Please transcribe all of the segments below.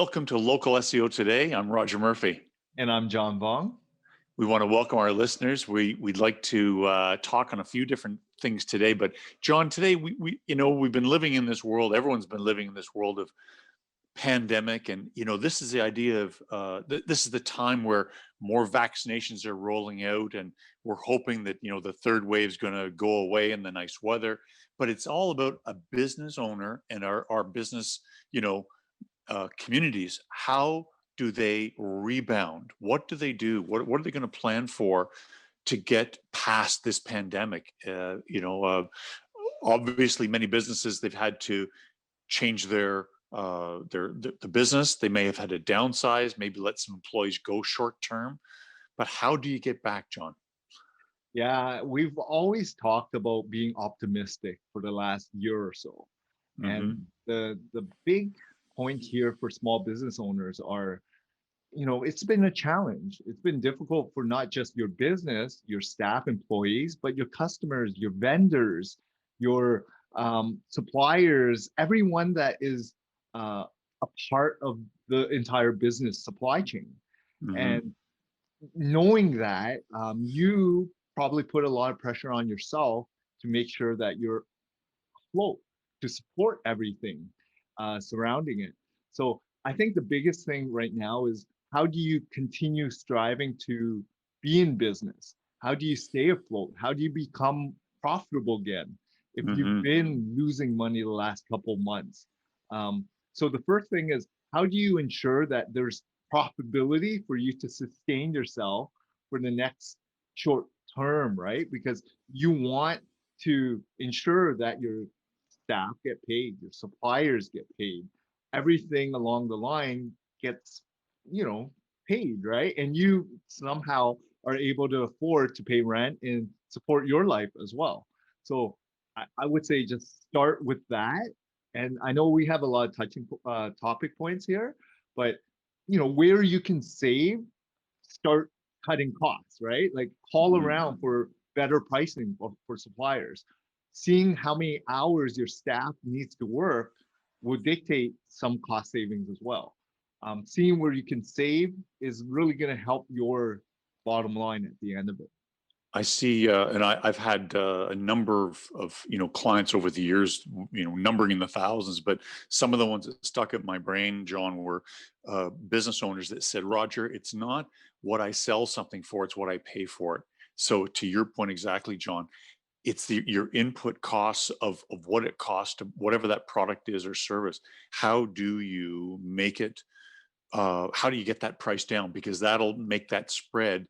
Welcome to Local SEO Today. I'm Roger Murphy. And I'm John Vong. We want to welcome our listeners. We'd like to talk on a few different things today. But John, today we've been living in this world. Everyone's been living in this world of pandemic, and this is the idea of this is the time where more vaccinations are rolling out, and we're hoping that the third wave is going to go away in the nice weather. But it's all about a business owner and our business, communities. How do they rebound? What do they do? What are they going to plan for to get past this pandemic? Obviously, many businesses, they've had to change the business. They may have had to downsize, maybe let some employees go short term. But how do you get back, John? Yeah, we've always talked about being optimistic for the last year or so. And the big point here for small business owners are, it's been a challenge. It's been difficult for not just your business, your staff, employees, but your customers, your vendors, your suppliers, everyone that is a part of the entire business supply chain. And knowing that, you probably put a lot of pressure on yourself to make sure that you're afloat to support everything surrounding it. So I think the biggest thing right now is, how do you continue striving to be in business? How do you stay afloat? How do you become profitable again if you've been losing money the last couple months? So the first thing is, how do you ensure that there's profitability for you to sustain yourself for the next short term, right? Because you want to ensure that your staff get paid, your suppliers get paid, everything along the line gets, paid, right? And you somehow are able to afford to pay rent and support your life as well. So I would say just start with that. And I know we have a lot of touching topic points here, but where you can save, start cutting costs, right? Like call around for better pricing for suppliers. Seeing how many hours your staff needs to work will dictate some cost savings as well. Seeing where you can save is really going to help your bottom line at the end of it. I see, and I've had a number of clients over the years, numbering in the thousands. But some of the ones that stuck at my brain, John, were business owners that said, "Roger, it's not what I sell something for; it's what I pay for it." So, to your point exactly, John, it's your input costs of what it costs to whatever that product is or service. How do you make it? How do you get that price down? Because that'll make that spread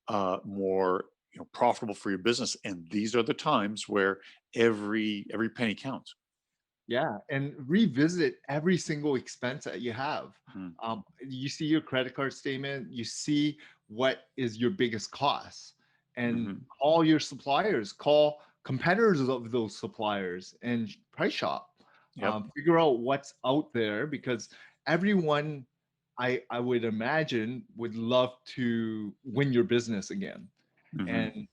more profitable for your business. And these are the times where every penny counts. Yeah, and revisit every single expense that you have. You see your credit card statement, you see what is your biggest cost, and call your suppliers, call competitors of those suppliers, and price shop. Figure out what's out there, because everyone, I would imagine, would love to win your business again. And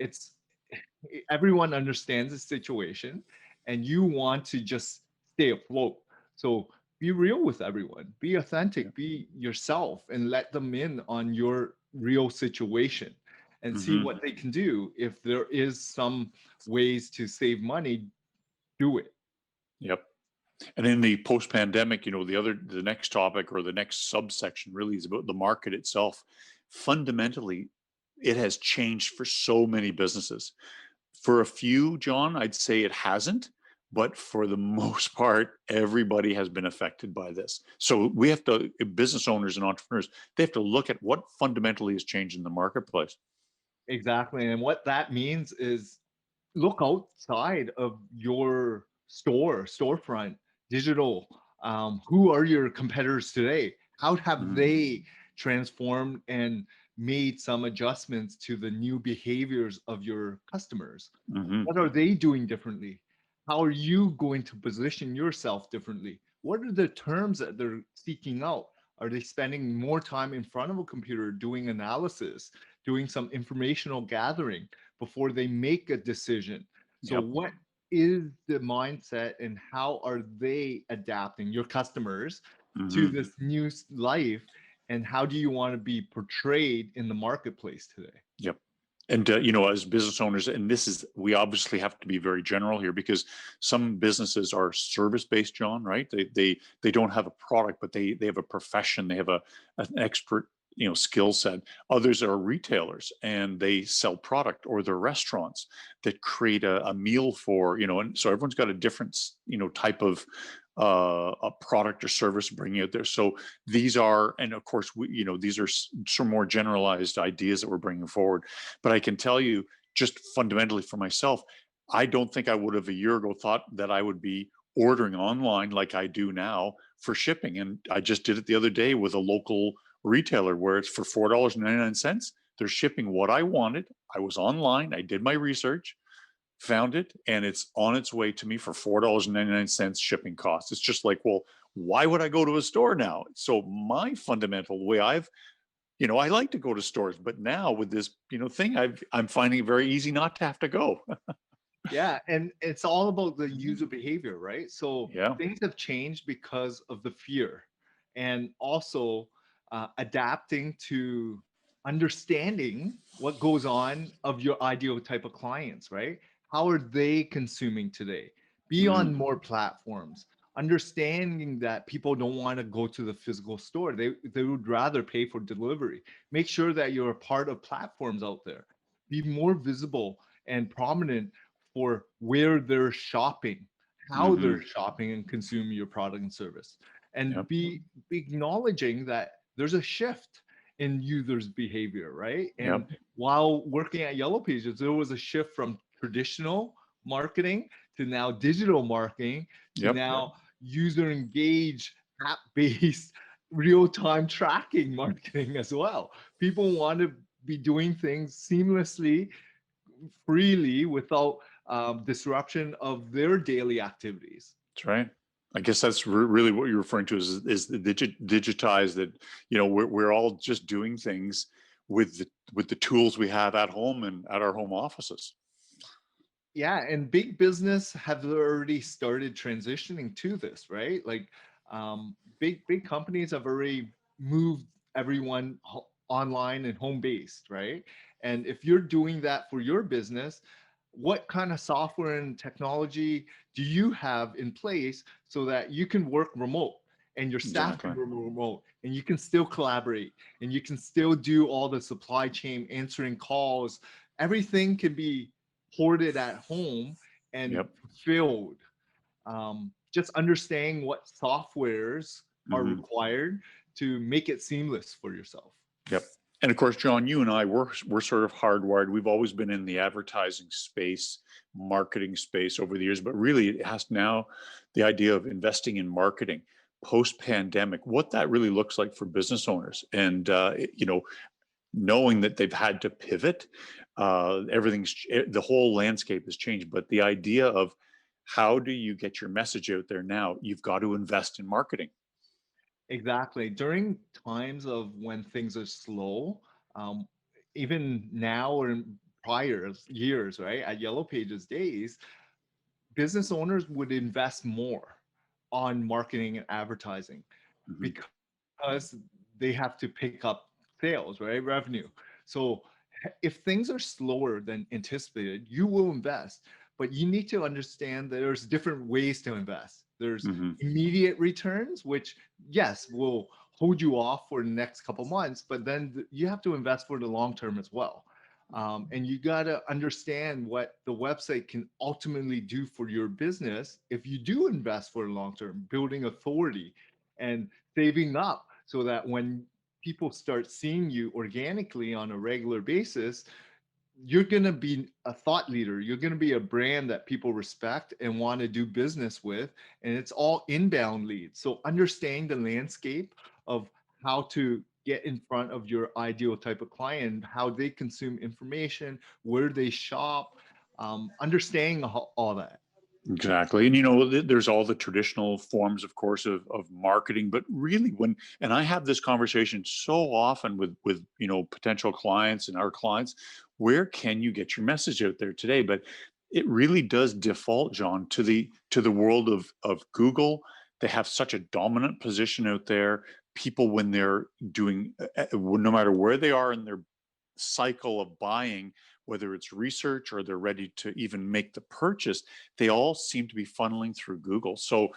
it's everyone understands the situation, and you want to just stay afloat. So be real with everyone, be authentic, be yourself, and let them in on your real situation and see what they can do. If there is some ways to save money, do it. Yep. And in the post-pandemic, the next topic or the next subsection really is about the market itself. Fundamentally, it has changed for so many businesses. For a few, John, I'd say it hasn't, but for the most part, everybody has been affected by this. So we have to, business owners and entrepreneurs, they have to look at what fundamentally has changed in the marketplace. Exactly. And what that means is, look outside of your storefront, digital. Who are your competitors today? How have they transformed and made some adjustments to the new behaviors of your customers? What are they doing differently? How are you going to position yourself differently? What are the terms that they're seeking out? Are they spending more time in front of a computer doing analysis, doing some informational gathering before they make a decision? So what is the mindset, and how are they adapting, your customers, to Hmm. this new life, and how do you want to be portrayed in the marketplace today? Yep. And as business owners, and this is, we obviously have to be very general here because some businesses are service based, John. Right? They don't have a product, but they have a profession. They have an expert skill set. Others are retailers and they sell product, or they're restaurants that create a meal for and so everyone's got a different type of a product or service bringing out there. So these are, and of course these are some more generalized ideas that we're bringing forward. But I can tell you, just fundamentally for myself, I don't think I would have a year ago thought that I would be ordering online like I do now for shipping. And I just did it the other day with a local retailer where it's for $4.99. They're shipping what I wanted. I was online, I did my research, found it, and it's on its way to me for $4.99 shipping costs. It's just like, well, why would I go to a store now? So my fundamental way I like to go to stores, but now with this, thing, I'm finding it very easy not to have to go. Yeah, and it's all about the user behavior, right? So Yeah. things have changed because of the fear, and also adapting to understanding what goes on of your ideal type of clients, right? How are they consuming today? Be on Mm, more platforms. Understanding that people don't want to go to the physical store. They would rather pay for delivery. Make sure that you're a part of platforms out there. Be more visible and prominent for where they're shopping, how they're mm-hmm. shopping and consuming your product and service, and Yep. be acknowledging that there's a shift in users' behavior, right? And Yep. while working at Yellow Pages, there was a shift from traditional marketing to now digital marketing to Yep. now user engaged app-based real-time tracking marketing as well. People want to be doing things seamlessly, freely, without disruption of their daily activities. That's right. I guess that's really what you're referring to is the digitize that, we're all just doing things with the tools we have at home and at our home offices. Yeah, and big business have already started transitioning to this, right? Like big companies have already moved everyone online and home based, right? And if you're doing that for your business, what kind of software and technology do you have in place so that you can work remote and your staff can Exactly. work remote and you can still collaborate and you can still do all the supply chain answering calls? Everything can be ported at home and Yep. fulfilled. Just understanding what softwares are Hmm. required to make it seamless for yourself. Yep. And of course, John, you and I, we're sort of hardwired. We've always been in the advertising space, marketing space over the years, but really it has now the idea of investing in marketing post pandemic, what that really looks like for business owners. And, knowing that they've had to pivot, the whole landscape has changed. But the idea of how do you get your message out there now? You've got to invest in marketing. Exactly. During times of when things are slow, um, even now or in prior years, right, at Yellow Pages days, business owners would invest more on marketing and advertising Hmm. because they have to pick up sales, right? Revenue. So if things are slower than anticipated, you will invest, but you need to understand that there's different ways to invest. There's Hmm. immediate returns, which yes, will hold you off for the next couple months, but then you have to invest for the long term as well. And you got to understand what the website can ultimately do for your business if you do invest for the long term, building authority and saving up so that when people start seeing you organically on a regular basis, you're going to be a thought leader. You're going to be a brand that people respect and want to do business with. And it's all inbound leads. So understanding the landscape of how to get in front of your ideal type of client, how they consume information, where they shop, understanding all that. Exactly. And there's all the traditional forms, of course, of marketing, but really and I have this conversation so often with potential clients and our clients, where can you get your message out there today? But it really does default, John, to the world of Google They have such a dominant position out there. People, when they're doing, no matter where they are in their cycle of buying, whether it's research or they're ready to even make the purchase, they all seem to be funneling through Google. So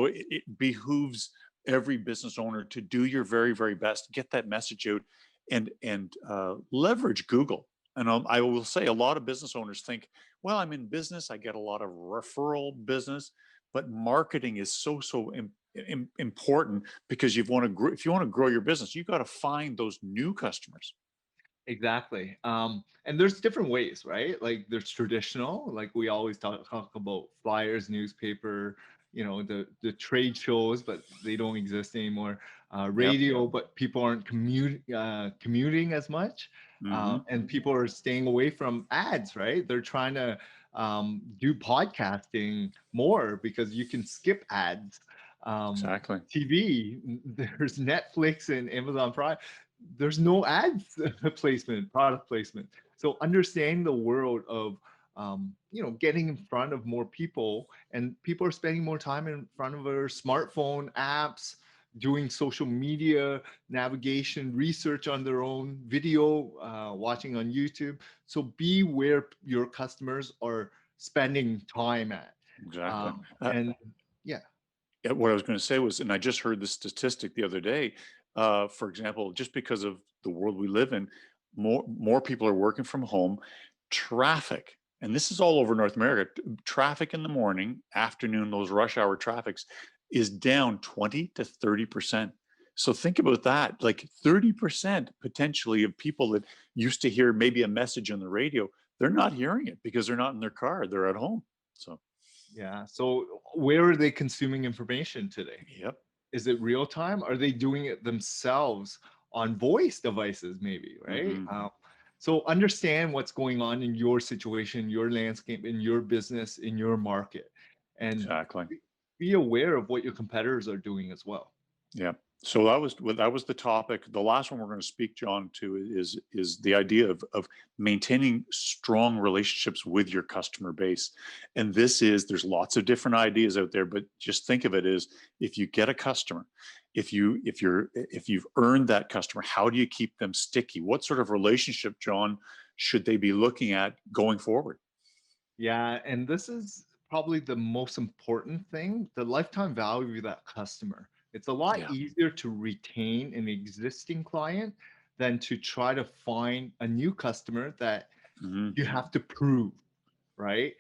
it behooves every business owner to do your very, very best, get that message out, and leverage Google. And I will say, a lot of business owners think, well, I'm in business, I get a lot of referral business, but marketing is so important, because if you want to grow your business, you've got to find those new customers. Exactly. And there's different ways, right? Like there's traditional, like we always talk about flyers, newspaper, the trade shows, but they don't exist anymore. Yep. Radio, but people aren't commuting as much. Hmm. And people are staying away from ads, right? They're trying to do podcasting more because you can skip ads. Exactly. TV, there's Netflix and Amazon Prime, there's no ads placement, product placement. So understanding the world of getting in front of more people, and people are spending more time in front of their smartphone apps, doing social media navigation, research on their own, video watching on YouTube. So be where your customers are spending time at. Exactly. And yeah. What I was going to say was, and I just heard this statistic the other day. For example, just because of the world we live in, more people are working from home. Traffic, and this is all over North America. Traffic in the morning, afternoon, those rush hour traffics is down 20 to 30%. So think about that, like 30% potentially of people that used to hear maybe a message on the radio, they're not hearing it because they're not in their car, they're at home. So, Yeah. So where are they consuming information today? yep. Is it real time? Are they doing it themselves on voice devices, maybe, right? Hmm. So understand what's going on in your situation, your landscape, in your business, in your market, and Exactly. be aware of what your competitors are doing as well. Yeah. So that was the topic. The last one we're going to speak, John, to is the idea of maintaining strong relationships with your customer base. And there's lots of different ideas out there, but just think of it as, if you get a customer, if you've earned that customer, how do you keep them sticky? What sort of relationship, John, should they be looking at going forward? Yeah, and this is probably the most important thing, the lifetime value of that customer. It's a lot Yeah. easier to retain an existing client than to try to find a new customer that Hmm. you have to prove, right?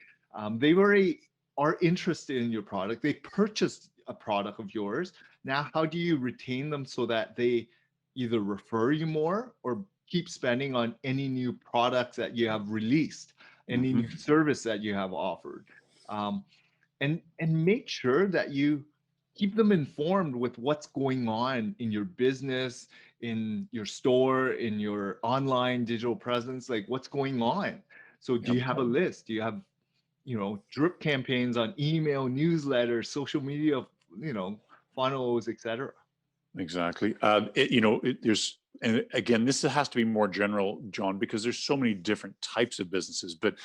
They already are interested in your product. They purchased a product of yours. Now, how do you retain them so that they either refer you more or keep spending on any new products that you have released, any Hmm. new service that you have offered? Um, and make sure that you keep them informed with what's going on in your business, in your store, in your online digital presence, like what's going on. So do Yep. you have a list? Do you have drip campaigns on email, newsletters, social media, you know funnels, etc.? Exactly. There's, and again, this has to be more general, John, because there's so many different types of businesses. But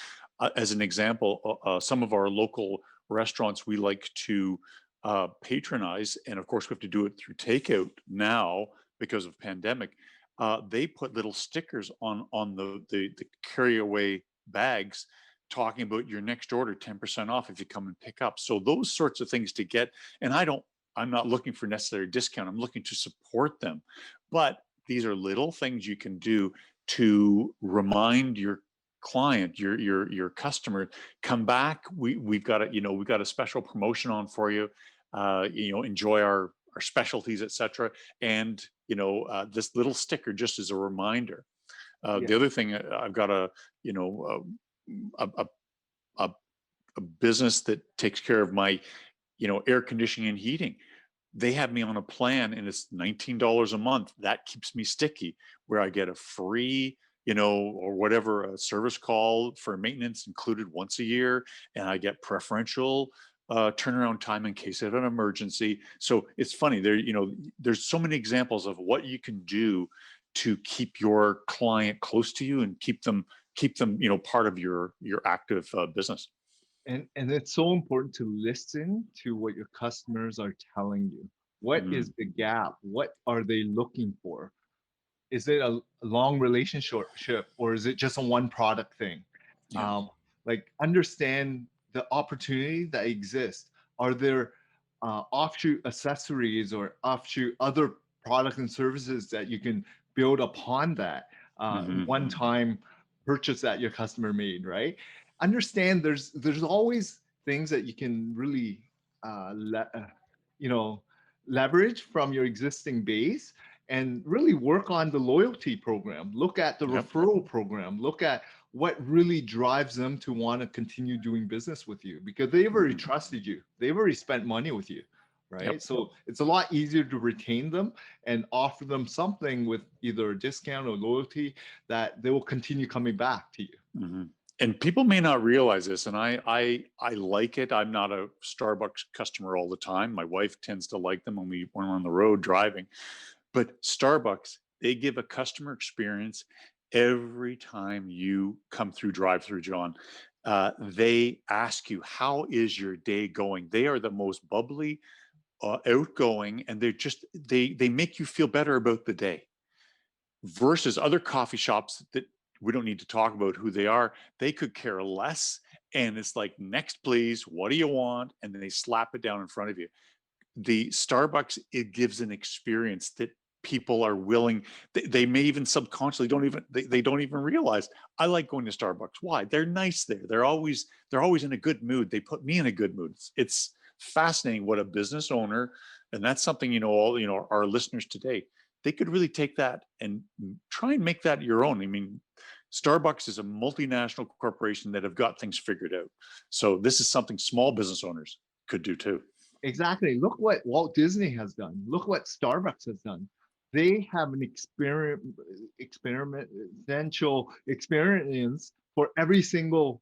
as an example, some of our local restaurants we like to patronize, and of course we have to do it through takeout now because of pandemic. They put little stickers on the carry away bags, talking about your next order 10% off if you come and pick up. So those sorts of things to get, and I'm not looking for necessary discount. I'm looking to support them. But these are little things you can do to remind your client, your customer, come back. We've got we've got a special promotion on for you. Enjoy our specialties, etc. And this little sticker just as a reminder. Yeah. The other thing, I've got a, a, a, a business that takes care of my air conditioning and heating. They have me on a plan, and it's $19 a month. That keeps me sticky, where I get a free, or whatever, a service call for maintenance included once a year, and I get preferential turnaround time in case of an emergency. So it's funny there. There's so many examples of what you can do to keep your client close to you and keep them, part of your active business. And it's so important to listen to what your customers are telling you. What is Mm, the gap? What are they looking for? Is it a long relationship, or is it just a one product thing? yeah. um, like understand the opportunity that exists. Are there offshoot accessories or offshoot other products and services that you can build upon that Hmm. one time purchase that your customer made, right? Understand there's always things that you can really you know leverage from your existing base, and really work on the loyalty program. Look at the Yep. referral program. Look at what really drives them to want to continue doing business with you, because they've already Hmm. trusted you. They've already spent money with you, Yep. right? So it's a lot easier to retain them and offer them something with either a discount or loyalty that they will continue coming back to you. Hmm. And people may not realize this, and I like it. I'm not a Starbucks customer all the time. My wife tends to like them when we're on the road driving. But Starbucks, they give a customer experience every time you come through drive-through, John. They ask you, "How is your day going?" They are the most bubbly, outgoing, and they make you feel better about the day. Versus other coffee shops that we don't need to talk about who they are. They could care less, and it's like, "Next, please. What do you want?" And then they slap it down in front of you. The Starbucks, it gives an experience that people are willing, they may even subconsciously they don't even realize. I like going to Starbucks. Why? They're nice there. They're always in a good mood. They put me in a good mood. It's fascinating what a business owner, and that's something, all our listeners today, they could really take that and try and make that your own. I mean, Starbucks is a multinational corporation that have got things figured out. So this is something small business owners could do too. Exactly. Look what Walt Disney has done. Look what Starbucks has done. They have an experiential experience for every single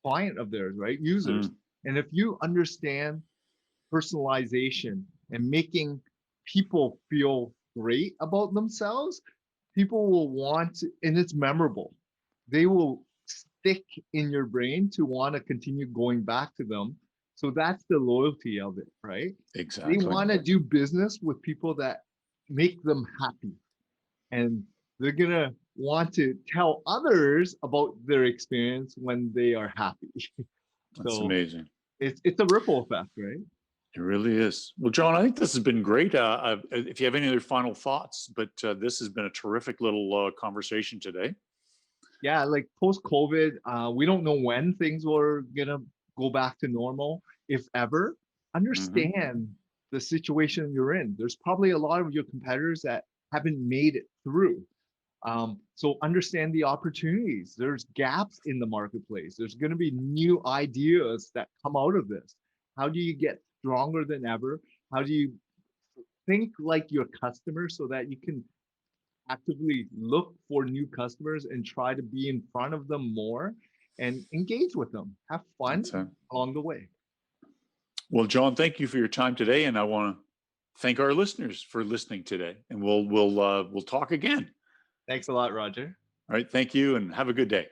client of theirs, right? Users. Mm, And if you understand personalization and making people feel great about themselves, people will want to, and it's memorable. They will stick in your brain to want to continue going back to them. So that's the loyalty of it, right? They exactly. want to do business with people that make them happy. And they're going to want to tell others about their experience when they are happy. That's So amazing. it's a ripple effect, right? It really is. Well, John, I think this has been great. If you have any other final thoughts, but this has been a terrific little conversation today. Yeah, like post COVID, we don't know when things were gonna go back to normal, if ever. Hmm. Understand the situation you're in. There's probably a lot of your competitors that haven't made it through. So understand the opportunities. There's gaps in the marketplace. There's going to be new ideas that come out of this. How do you get stronger than ever? How do you think like your customer so that you can actively look for new customers and try to be in front of them more and engage with them? Have fun That's it. along the way. Well, John, thank you for your time today, and I want to thank our listeners for listening today. And we'll talk again. Thanks a lot, Roger. All right. Thank you, and have a good day.